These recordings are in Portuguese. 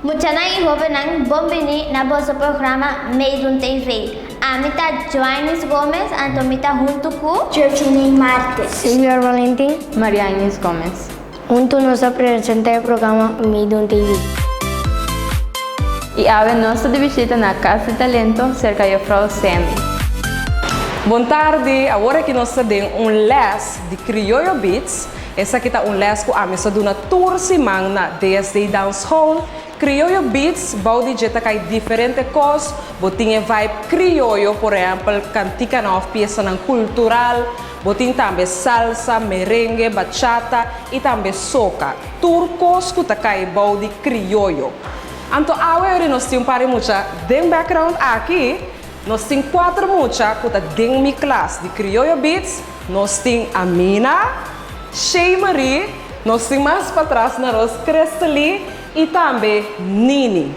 Muchanai Hovenang Bombini Nabosa programa Made on TV. Amita Joanis Gomez, Antomita Juntuku, Georgine Martes, Silvia Valentín, Maria Inês Gomes. Junto nos apresenta o programa Made on TV. E ave nossa de visita na Casa de Talento, cerca de Frau Sandy. Boa tarde, agora que nós temos les de Criollo Beats. Essa aqui é les que a mim está dando tour semana na DSD Dance Hall. Criollo Beats, balde jeta cai diferente coisas, botinha vibe criollo, por exemplo, cantica na peça cultural, botinha também salsa, merengue, bachata e também soca. Turcos que cai balde criollo. Então, agora nós temos para muita de background aqui. Nós temos 4 mucha que está dentro da minha classe de Criollo Beats. Nós temos a Mina, Shea Marie, nós temos mais para trás na Rose Crestali e também Nini.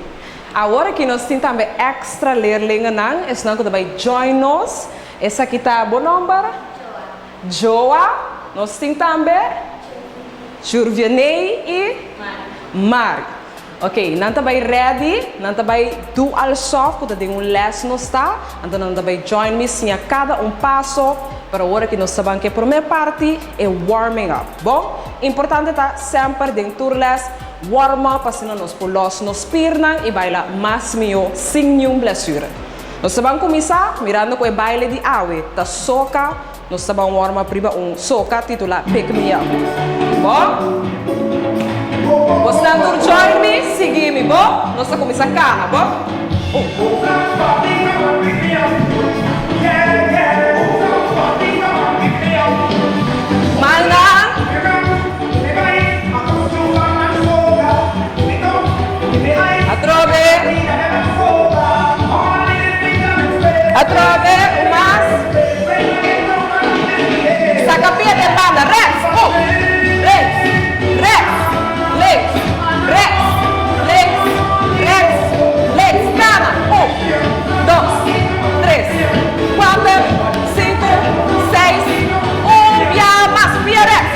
Agora que nós temos também extra leerlinga nang, esse não que vai join nós. Essa aqui está bom número? Joa. Nós temos também Jurvianei e Mari. Ok, não vai ready, não vai dual soft, quando tem les não está, então não vai join me sim cada passo para a hora que nós sabemos que a primeira parte é warming up. Bom, importante está sempre dentro do les warm up, assim nós podemos nos pernas e bailar mais melhor sem nenhuma blessura. Nós sabemos começar mirando com o baile de ave, da soca, nós sabemos warm up primeiro soca titular Pick Me Up. Bom? Você não join me, seguir-me, bom? Nós vamos começar cá, bom? Mana? Atrove, mas sacapia de banda, rex, legs, cana, 1, 2, 3, 4, 5, 6, pia mais, pia rex,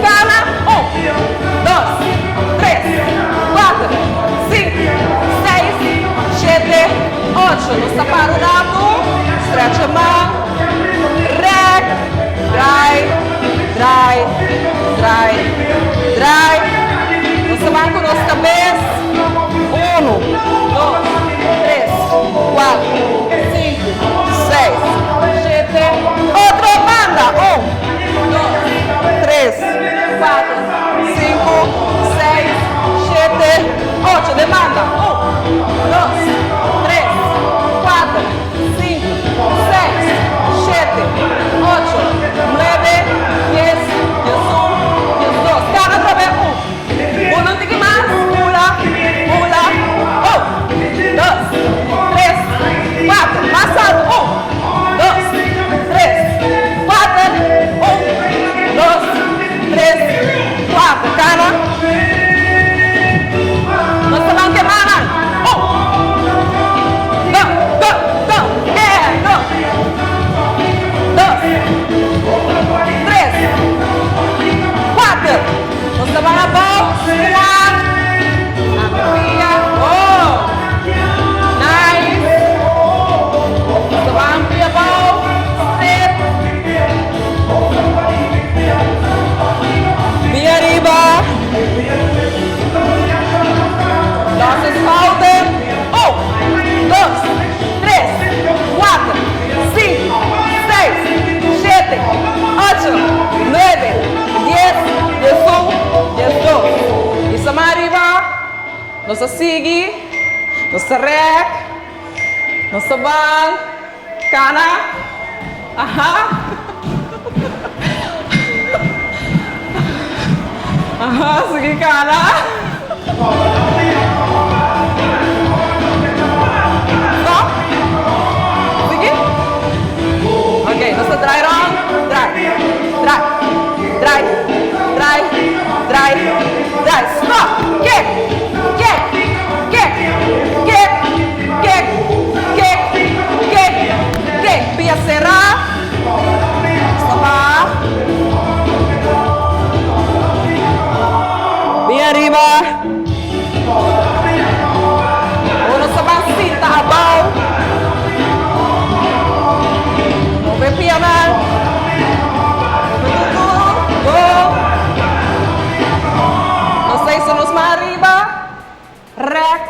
cana, 1, 2, 3, 4, 5, 6, 7, 8, não está parado, stretch a mão, dry. Você vai com nossa cabeça. 1, 2, 3, 4, 5, 6, 7. Outra banda. 1, 2, 3, 4, 5, 6, 7, 8. Demanda. 1, 2, 3, 4, 5, 6, 7, 8, 9, 10, 11, 12. Cada outra vez. 1, não tem que mais. Pula. 1, 2, 3, 4. Mais alto. 1, 2, 3, 4. 1, 2, 3, 4. Cara. Nós estamos queimando. 1, 2, 3, 4. Nós estamos na bola. Nossas faltas. 1, 2, 3, 4, 5, 6, 7, 8, 9, 10, 11, 12. Isso é arriba. Nossa sigue. Nossa rec. Nossa ban. Cana. Aha. Sige cana. Stop. Sige. Okay, nasa dry run. Dry. Stop. Kick. Pia será. Stop.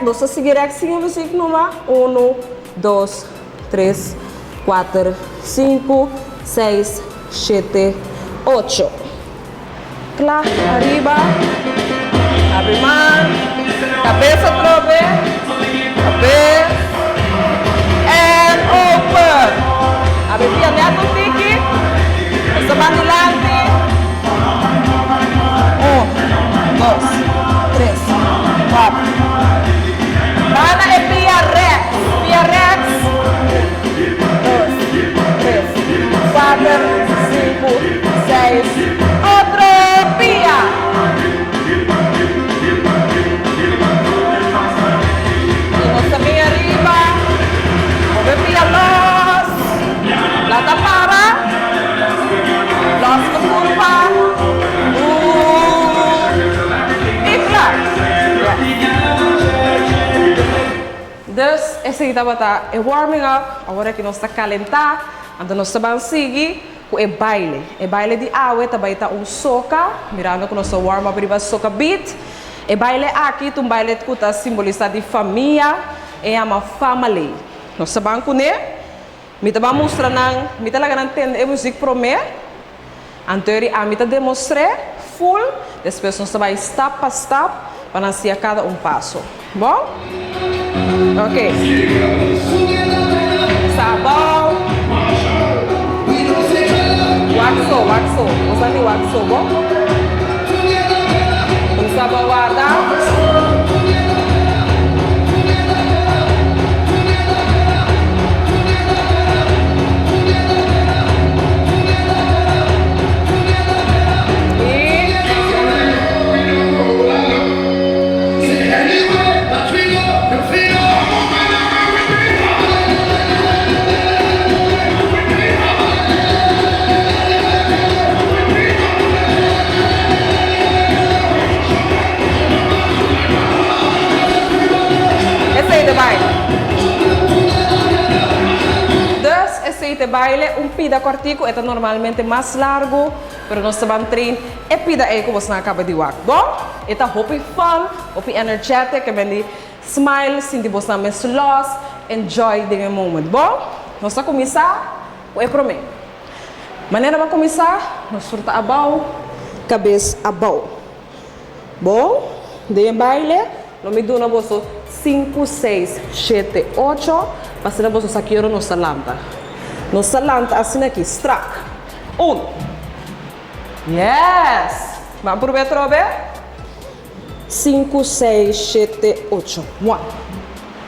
nós seguiremos sem música numa. 1, 2, 3, 4, 5, 6, 7, 8. Claro, arriba. Abre mão. Cabeça trove. Cabeça. And open. Abre pianeta o tiki. Essa mão delante. 1, 2, 3, 4. Mana é pia rex. Pia rex. 2, 3, 4, 5, 6. Outro pia. E nós também arriba. Move pia los. Lata para. Los ke curva. Dus, esse aqui é warming up, agora que nós está calentar, então nós vamos seguir com o baile. O baile de água também está soca, mirando que nós warm up riba soca beat. O baile aqui, um baile que está simbolista de família, é uma family. Nós vamos com ele, me vamos mostrar, me vamos entender a música para mim. Anterior, a mim demonstrar full, depois nós vamos step by step, para nós cada passo. Bom? Ok. Está bom. Waxo. Usa de waxo, bom? Usa bom, guarda. Este baile, pida cortico, é normalmente mais largo, mas nós vamos treinar e pida é como você acaba de wax. Bom, é hopi fun, hopi energetic, é smile, sinti você mais lost, enjoy the moment. Bom, nós vamos começar com o primeiro. Maneira para começar, nós surta abaixo, cabeça abaixo. Bom, de baile, nós me dou na bolsa 5, 6, 7, 8, para na bolsa aqui no salanta. No salanta assim aqui, strack. 1. Yes. Vamos por outro vez. 5, 6, 7, 8. 1.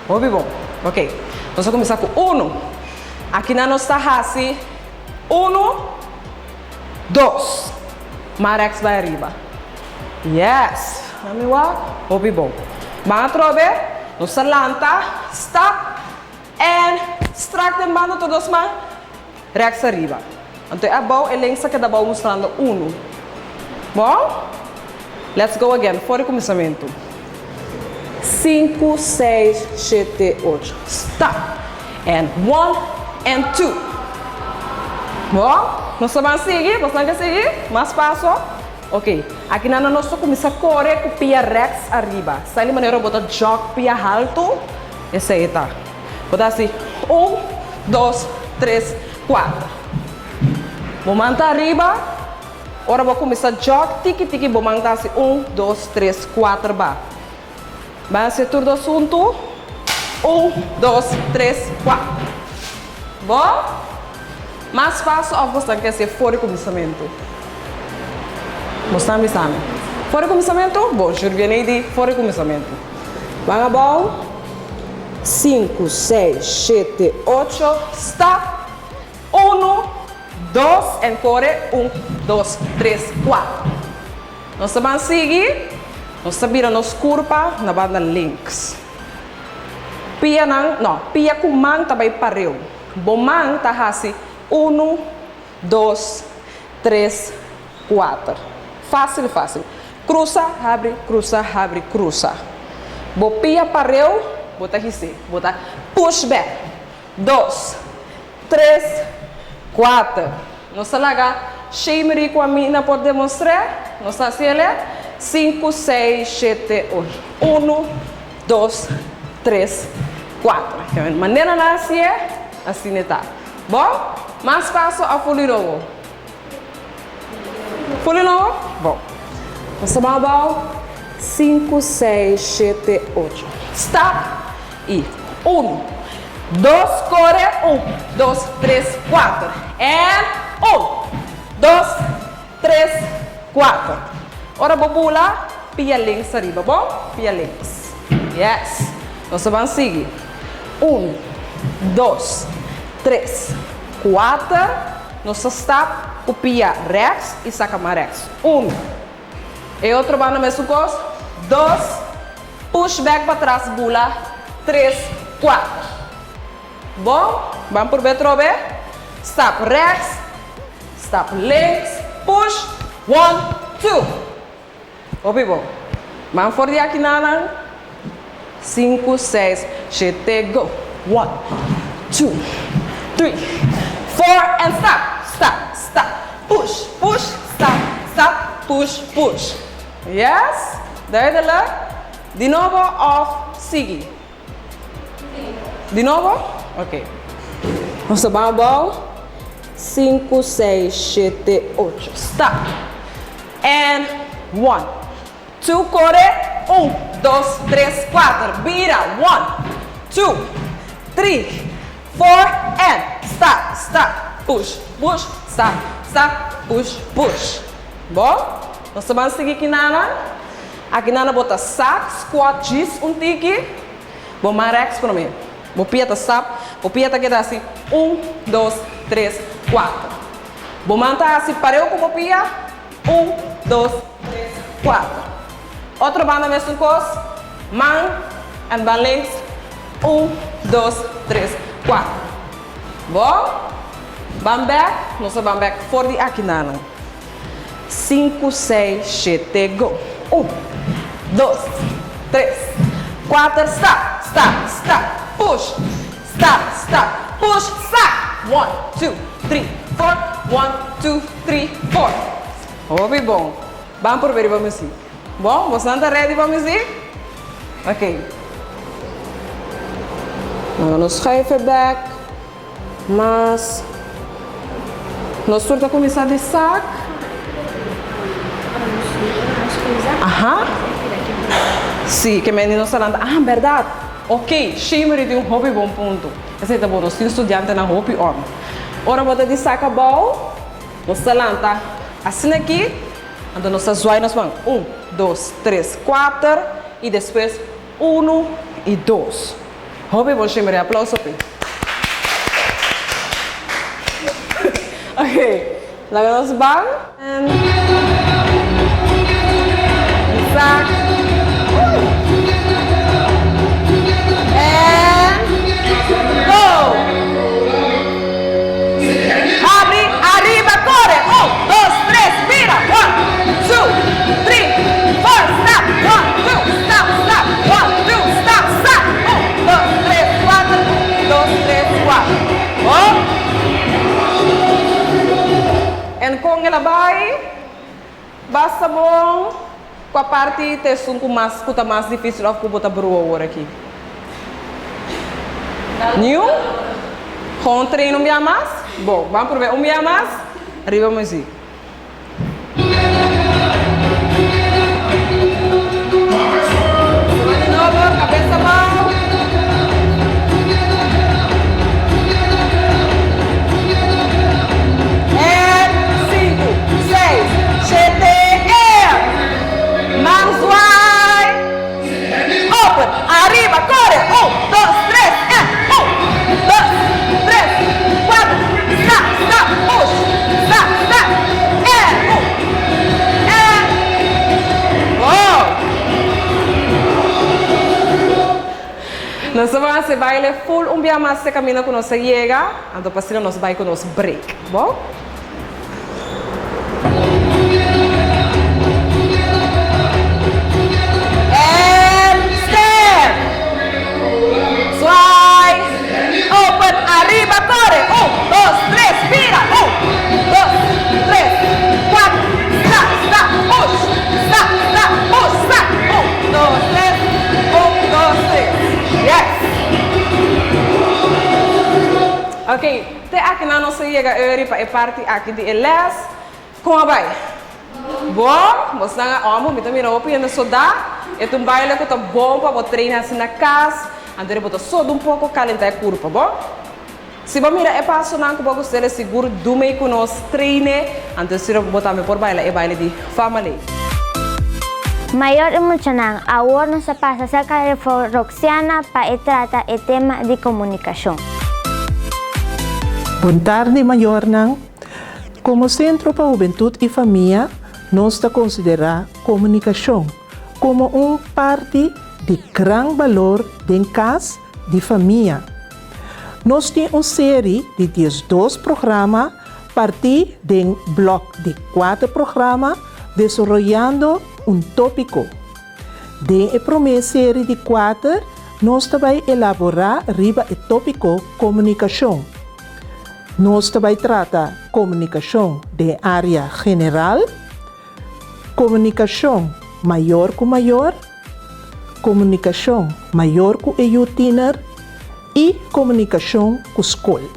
Muito bom. Ok. Nós vamos começar com 1. Aqui na nossa raça. 1, 2. Marex vai arriba. Yes. Vamos lá. Muito bom. Vamos outra vez. No salanta. Stop. And strack de mano todos mais. Rex arriba. Então, abaixo é lença que dá para mostrando 1. Bom? Let's go again. Fora o começamento. 5, 6, 7, 8. Stop. And 1 and 2. Bom? Nós vamos seguir. Você vai seguir? Mais passo. Ok. Aqui na nós começa a correr com o pia Rex arriba. Sai de maneira botar jog pia alto. Essa aí tá. Botar assim. 1, 2, 3, 4. Vou manter arriba. Agora vou começar a jogar. Tiki, vou manter assim. 1, 2, 3, 4. Vai ser tudo assunto. 1, 2, 3, 4. Bom? Mais fácil, você quer ser fora do começamento. Mostrando isso. Fora do começamento? Bom, juro bem de fora do começamento. Vamos bom? 5, 6, 7, 8. Stop. 1, 2, e corre. 1, 2, 3, 4. Nós vamos seguir. Nós viramos curva na banda links. Pia não, pia com mão também pareu. Bom mão tá assim. 1, 2, 3, 4. Fácil. Cruza, abre, cruza. Bo pia pareu, bota aqui, bota push back. 2, 3, 4. Nossa laga, cheio com a mina pode demonstrar. Nossa assim, 5, 6, 7, 8. 1, 2, 3, 4. Maneira assim é, assim está. Bom? Mais passo a folha novo. Folha novo? Bom. Nós vamos 5, 6, 7, 8. Stop. E 1, 2, corre. 1, 2, 3, 4. And 1, 2, 3, 4. Ora, bobula, pia links arriba, bom? Pia links. Yes. Nós vamos seguir. 1, 2, 3, 4. Nós stop, o pia rechts e saca mais rechts. 1. E outro vai no mesmo coisa. 2. Push back para trás, bula. 3, 4. Bom? Vamos por betrobe. Stop rechts. Stop links. Push. 1, 2. Opi bom. Vamos for de aqui na 5, 6, 7, go. 1, 2, 3, 4, and stop. Stop, stop. Push, push, stop, stop, push, push. Yes? Duidelijk? De novo of sigue? De novo? Ok. Nós vamos 5, 6, 7, 8. Stop. And 1, 2, corre. 1, 2, 3, 4. Vira. 1, 2, 3, 4, and stop, stop. Push, push, stop, stop, push, push. Bom? Nós vamos seguir aqui na. Aqui na bota sac, squat, gis, tiki. Vou marex para mim. Vou piata sap, vou piata que dá assim. 1, 2, 3, 4. Vou manter assim, pareu como pia. 1, 2, 3, 4. Outra banda mesmo coisa. Man and ban links. 1, 2, 3, 4. Bom? Bam back. Nós vamos back for the aqui na. 5, 6, 7, go. 1, 2, 3, 4, stop, stop, stop, push, stop, stop, push, stop. 1, 2, 3, 4, 1, 2, 3, 4. Obi bom. Vamos por ver, vamos ir. Bom, você está ready, vamos ir? Ok. Nós schuiven back, mas nós vamos começar de sac. Ajá. Sí, que menino salanda. Ah, verdade. Ok, shimmery de hobby bom ponto. Esse é bom, nós estudante na hobby on. Ora, bota de saca bom. Nós salanta. Assim aqui. Então nós zoai nós vamos 1, 2, 3, 4 e depois 1 e 2. Hobby bom shimmery, aplauso. Ok. Laga nós vamos. Sac. And go. Abre, arriba, corre. 1, 2, 3, vira. 1, 2, 3, 4, stop. 1, 2, stop, stop. 1, 2, stop, stop. 1, 2, 3, 4. 1, 2, 3, 4. Oh. And kung ilabay, basta bom. Com a parte texto com mais escuta mais difícil of botar brua agora aqui. New? Com treino me mais? Bom, vamos provar um me mais. Arriba mais. De novo, cabeça mão. And 5, 6, 7. Mãos wide. Open. Arriba, corre. 1, 2, 3, and 1, 2, 3, 4. Stop, stop, push. Stop, stop. And 1. And. Oh. Nós vamos fazer baile full. Dia mais se caminha com nossa chega. Então, passando nosso baile com nosso break. Bom? Arriba, corre. 1, 2, 3, vira. 1, 2, 3, 4. Stop, stop, push. Stop, stop, push, stop. 1, 2, 3. 1, 2, 3. Yes. chega eu para a parte aqui de les. Como vai? Bom, você não amo, me também não opina só dá. É um baile que tá bom para treinar assim na casa. Andare botar só um pouco calentar o corpo, bom? Se você mira é passo não que você é seguro do meio que nós treine. Antes se botar me por baile é baile de família. Maior emocionante, agora nos passa acerca de Roxana para tratar o tema de comunicação. Boa tarde, Maior Nang. Como Centro para Juventude e Família, nós consideramos a comunicação como parte de grande valor de casa de família. Nós temos uma série de 12 programas a partir de um bloco de 4 programas desenvolvendo tópico. De a primeira série de 4, nós vamos elaborar riba o tópico comunicação. Nós vamos tratar comunicação de área general, comunicação maior com maior, comunicação maior com o tiner e comunicação com escola.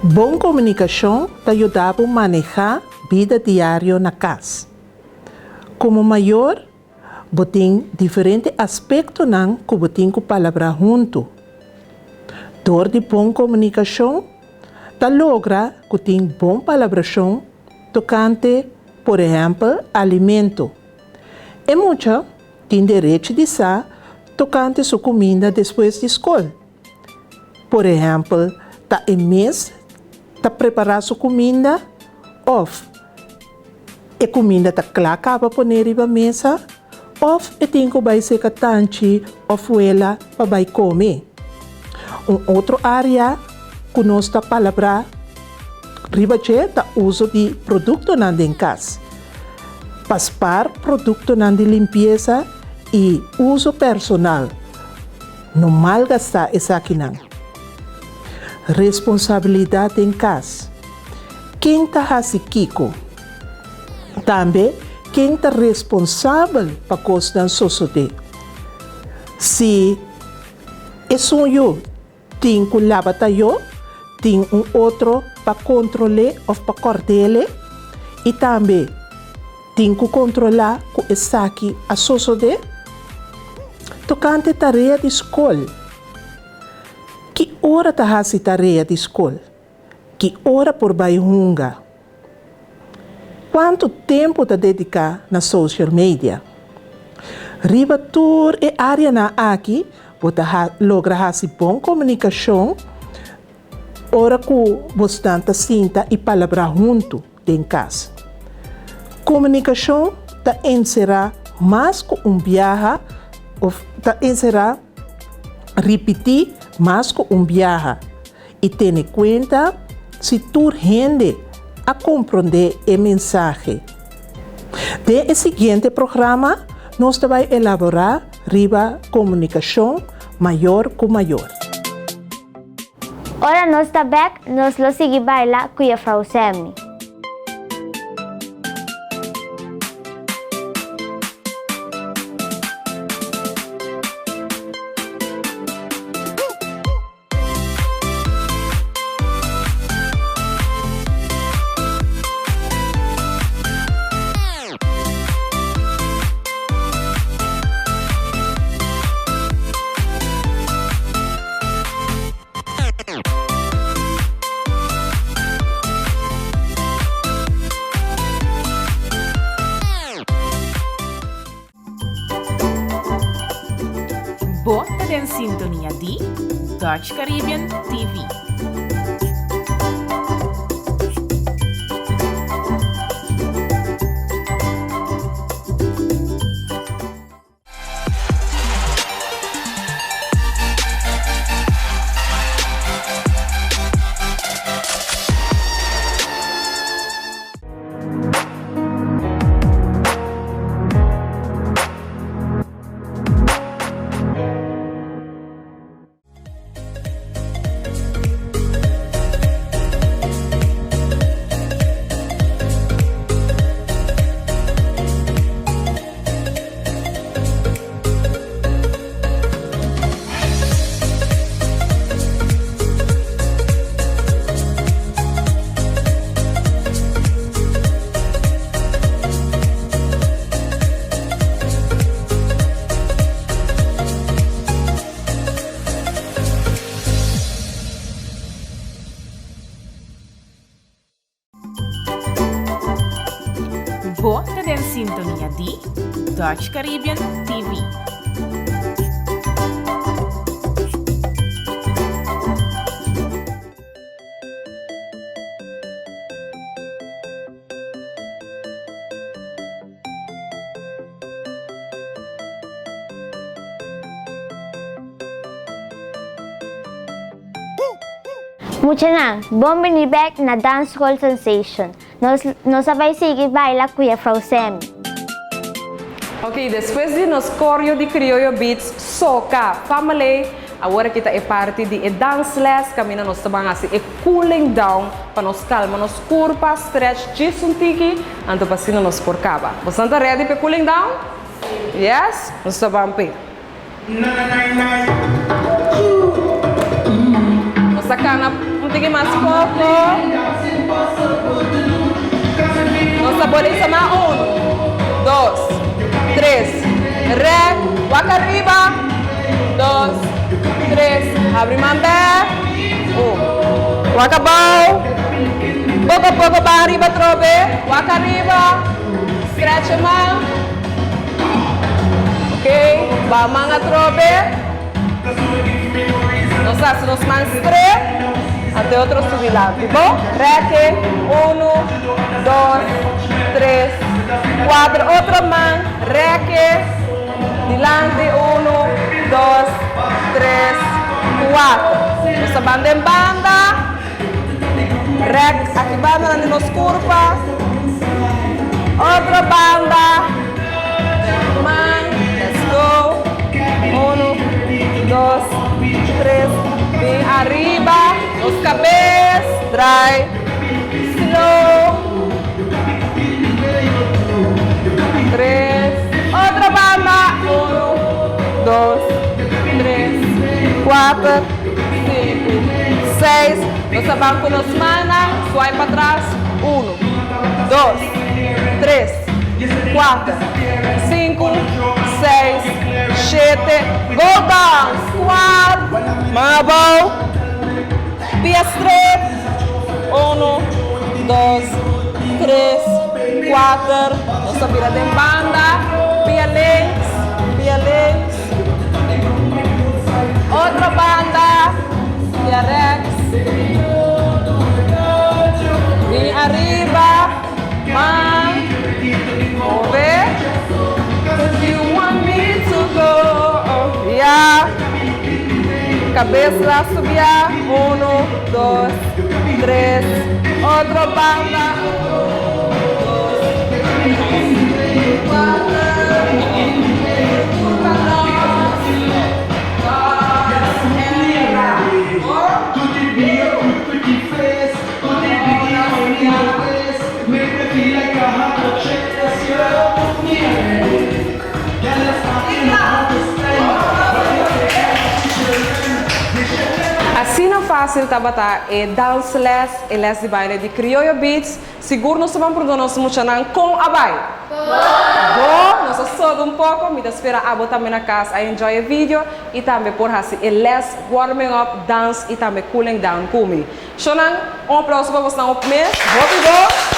Boa comunicação te ajuda a manejar a vida diária na casa. Como maior, você tem diferentes aspectos que você tem que falar junto. Door de boa comunicação, te logra que tem boa palabração tocante, por exemplo, alimento. E muita tem direito de ser tocante sua comida depois de escola. Por exemplo, tá em mês, tá preparar sua comida, ou a comida tá clara para pôr na mesa, ou tem que vai ser catante ou fuela para vai comer. Outra área que nós tá palavra ribache tá uso de produto na em casa. Paspar produto na de limpeza e uso personal. Não malgastar essa aqui não. Responsabilidade em casa. Quem está fazendo também quem está responsável para coisas da sociedade. Se é sonho, tem que lavar tem outro para controlar ou para cortar e também tem que controlar com essa aqui a sociedade. Tocante tarefa de escola. Que hora está fazendo tarefa de escola? Que hora por vai hunga? Quanto tempo está dedicar na social media? Riba tour e área na aqui, você logra fazer boa comunicação, hora que você tenta sinta e palavra junto em casa. Comunicação está encerrar mais que viagem, ou está encerrar repetir mais que viagem e ter em conta se tu rende a compreender a mensagem. De seguinte programa, nós vamos elaborar riba comunicação maior com maior. Ora nós está back, nós lo sigue baila com a Frau Semi. Bota en sintonia di Dutch Caribbean TV. Bota din sintonia di Dutch Caribbean TV. Muchanang, bom binibek na dance hall sensation. Nos sabay sige baila Kuya Frau Semi. Ok, depois de nos coreo de criollo beats soca family, agora kita é parte de dance less, camina nos tabang assim é cooling down para nos calma, nos curva, stretch, tiki, anto pasino nos porcaba. Você está ready para cooling down? Yes, nos tabang pe. Nos sacana um tiki mais pouco. Nos sabores sama 1, 2, 3, rec, guaca arriba, 2, 3, abre mambé, 1, guaca bow, pouco a pouco para arriba, trobe, guaca arriba, stretch a mão, ok, ba manga trobe, nos hace nos mãos straight, até outro subir lá, bom? Rec, 1, 2, 3, 4, outra mão, reque, dilante, 1, 2, 3, 4. Nossa banda em banda, rec, aqui banda na nos curva, outra banda, mão, let's go, 1, 2, 3, bem arriba, os cabeças, dry, slow. 3, outra banda, 1, 2, 3, 4, 5, 6, nossa banco nos mana, swipe para trás, 1, 2, 3, 4, 5, 6, 7, go down, squat, manga bow, pia straight, 1, 2, 3, 4, nossa virada em banda, pia links, outra banda, pia rex, vem arriba, man, move, if you want me to go, yeah, cabeça lá subia, 1, 2, 3, outra banda, assim não fácil tabata é dance less, é less de baile de criollo beats. Seguro nós vamos por nós muchanan com a baile. Bom, nós sobe um pouco, me espera a botar na casa, a enjoy o vídeo e também por assim é less warming up, dance e também cooling down comigo. Shonan, próximo para você op mês, volta.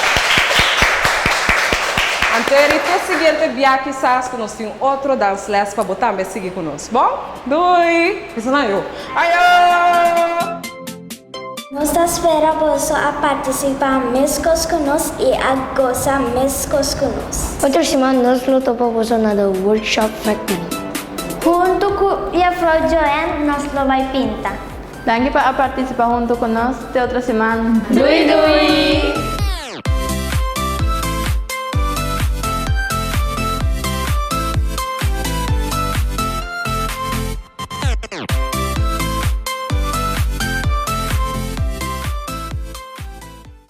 Anterior ao seguinte viagem, quizás que nós temos outro dance less para botar também seguir conosco. Bom, doi, isso não é eu. Ayo! Nós esperamos você a participar mescos conosco e a gozar mescos conosco. Outra semana nós luto para você na Workshop Factory. Junto com Kuya Frau Joanne, nós lo vai pinta. Danke para participar junto conosco de outra semana. Dui dui!